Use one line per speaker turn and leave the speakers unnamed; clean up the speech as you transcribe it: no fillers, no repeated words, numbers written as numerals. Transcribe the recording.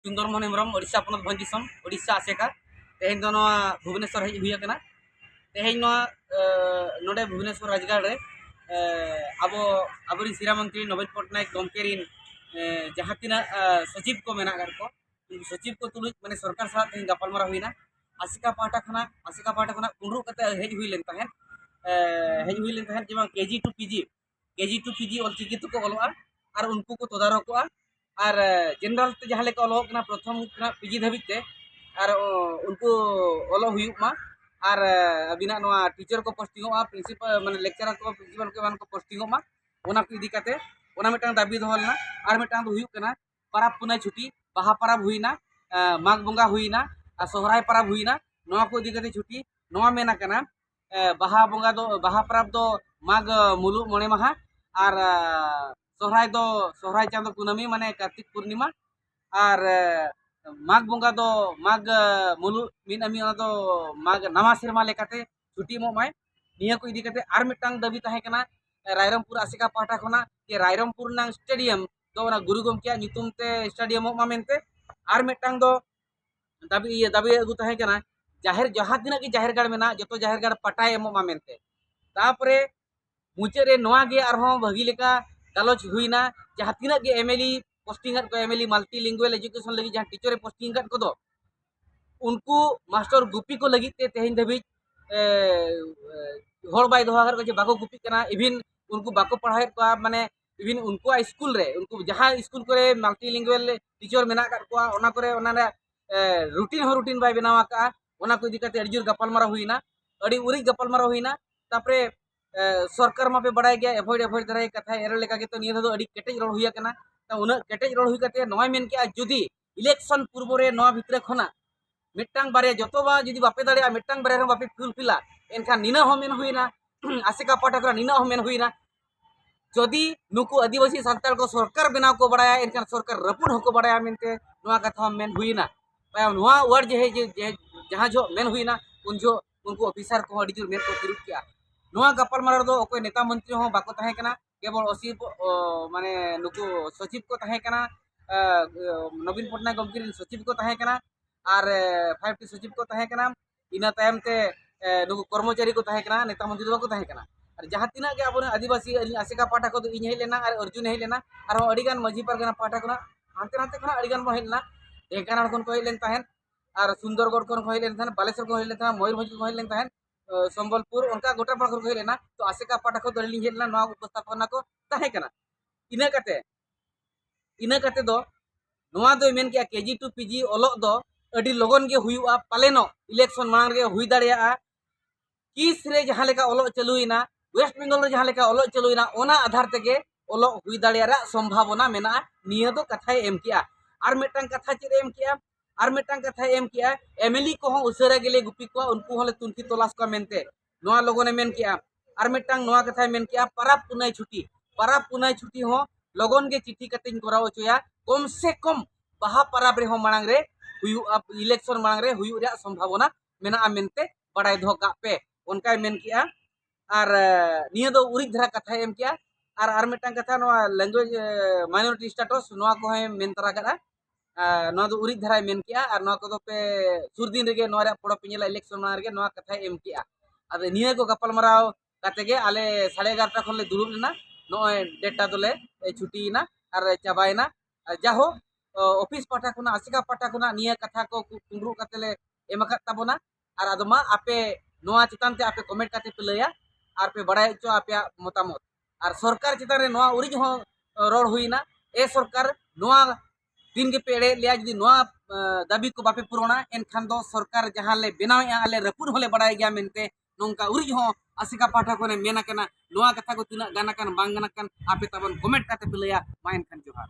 सुंदरमोहन हेम्ब्रम ओडिशा पनत भंजिसम ओडिशा आसेका तेहेन दो भुवनेश्वर हज हुई कना तेहेन नोडे भुवनेश्वर राजगढ़ रे अब आबरी सिरा मंत्री नवीन पटनायक गमकेरिन जहाँ तीना सचिव को मेना को सचिव को तुलुज माने सरकार साथ तेहेन गपालमारा हुईना आसिका पाटा खना कुंड्रू कते हज हुई लेन तहेन जेमा केजी टू पीजी अलचिकी तो को ऑलोआ और उनको को तदारकोआ और जेनरल ते जहाँ लेका ऑलो कना प्रथम कना पीजी धाबिते और उनको ऑलो हुयुमा और अबिना नोआ टीचर को पोस्टिंगोआ प्रिंसिपल माने लेक्चरर को प्रिंसिपल के मान को पोस्टिंगोमा ओना को इदी काते ओना मिटांग दाबी दोहलना और मिटांग दो हुयुक कना परब पुनाय छुट्टी बाहा परब हुईना माघ बंगा हुईना और सोहराय परब हुईना नोआ को इदी काते छुट्टी नोआ मेना कना बाहा बंगा दो बाहा परब दो माघ मुलु मोणे माहा और सोहराय चांदो कुनामी माने कार्तिक पूर्णिमा और माघ बंगा दो माघ मुलु मिनामी दो माघ नवा सेरमा लेकाते छुट्टी मोमाय निया को इदी काते आर मिटांग दाबी ताहे कना रायरमपुर आसिका पाटा खना के रायरमपुर नांग स्टेडियम दो ना गुरु गोमकिया नितुम ते स्टेडियम मोमा मेनते आर मिटांग दो दाबी अगु ताहे कना जाहिर जहाँ तिना की जाहिर गाड़ मेना जतो जाहिर गाड़ पटाय मोमा मेनते तापरे मुचे रे नोआ गे आरहों भागी लेका गालोच हुईना जहाँ तीना के एमएलई पोस्टिंग को एमएलई मल्टीलिंगुअल एजुकेशन लगी जहाँ टीचर पोस्टिंग को दो उनको मास्टर गुपी को लगी तेहेन धाबी हर बाय दोहा कर बाको गुपी कना इविन उनको बाको पढ़ाए को माने इविन उनको स्कूल रे उनको जहाँ स्कूल करे मल्टीलिंगुअल टीचर मेना को ओना करे ओना रूटीन बाय बनावा का ओना को इदी काते अड़ी जोर गपालमारा हुईना अड़ी उरी गपालमारा हुईना तापरे सरकार मापे बड़ा गया एवॉइड दाराय कथा एर लेका के तो निया दो अड़ी केटेज रोड हुई कना उना केटेज रोड हुई कते नोय मेन के जुदी इलेक्शन पूर्व रे नोवा भितरे खना मिटांग बारे जतो बा जुदी बापे दाड़े मिटांग बारे रे बापे फुलफिला एनखान निना हो मेन हुईना आसिका पाटा करा निना हो मेन हुईना जदी नुकु आदिवासी संताल को सरकार बनाव को बड़ाया एनखान सरकार रपुन होको बड़ाया मेनते नोवा कथा मेन हुईना पाय नोवा वर्ड जे जहां जो मेन हुईना उन जो उनको ऑफिसर को अड़ी जोर मेन को तिरुक किया नोआ गपालमारा दो ओको नेता मंत्री हो बाको ताहे कना केवल असीप माने नुकु सचिव को ताहे कना नवीन पटनायक गमकिन सचिव को ताहे कना और 5टी सचिव को ताहे कना इना तायम ते नुकु कर्मचारी को ताहे कना नेता मंत्री दो को ताहे कना और जहाँ तीना के अब आदिवासी आसिका पाटा को इन हेज लेना और अर्जुन हेज लेना और अड़ीगान माझी पारगना पाटा को हानते नाते खना अड़ीगान को हेज लेना ढेंकानाल खन को हेज लेन ताहेन और सुंदरगढ़ खन को हेज लेन ताहेन बालेश्वर को हेज लेन ताहेन मयूरभंज को हेज लेन ताहेन संबलपुर उनका गोटा पाड़ को हेलेना तो आसिका पाटा को दलिंग हेलना नवा उपस्थापना को ताहे कना इना कते दो नवा दो मेन के केजी टू पीजी ओलो दो अडी लगन गे हुयुआ पालेनो इलेक्शन मांग रे हुई दाड़िया किस रे जहाँ लेका ओलो चलुइना वेस्ट बेंगल रे जहाँ लेका ओलो चलुइना ओना आधार तेगे ओलो हुई दाड़िया संभावना मेना निया दो कथाय एम किया आर मिटांग कथा चेद एम किया और मिटांग कथा एम किया एमएलई को उसरा गेले गुपी को उनको हले तुनकी तलाश को मेनते नोआ लोगों ने मेन किया और मिटांग नोआ कथा मेन किया परब पुनाय छुट्टी हो लगन गे चिट्ठी कतेन कराव चोया कम से कम बाहा परब रे हो मांग रे हुयु इलेक्शन मांग रे हुयु रे संभावना मेना मेनते बड़ाई दो का पे उनका मेन किया और निया दो उरी धरा कथा एम किया और मिटांग कथा नोआ लैंग्वेज माइनॉरिटी स्टेटस नोआ को है मेन तरा करा नोआ दो उरी धराय मेन किया और नोआ को पे सुर दिन रेगे नोआ रे पड़ो पिनेला इलेक्शन मांग रे नोआ कथा एम किया अब निया को गपालमाराव काते गे आले 11:30 खन ले दुरुब लेना नोय डेटा दोले छुट्टीना और चाबायना जाहो ऑफिस पाटा खुना आसिका पाटा खुना निया कथा को कुंड्रू काते ले एमका ताबोना और आदमा आपे नोआ चितान ते आपे कमेंट काते पे लया और पे बड़ाय चो आपे मतामत और सरकार चितान रे नोआ उरी हो रोड हुईना ए सरकार नोआ दिन के पेड़े लिया जी नोआ दाबी को बापे पुरोना एनखान दो सरकार जहाँ ले बनावे आले रपुन होले बड़ाय गया मेनते नोंका उरी हो आसिका पाठा को ने मेना कना नोआ कथा को तिना गाना कन बांग गाना कन आपे तबन कमेंट काते पे लया मा एनखान जोहार।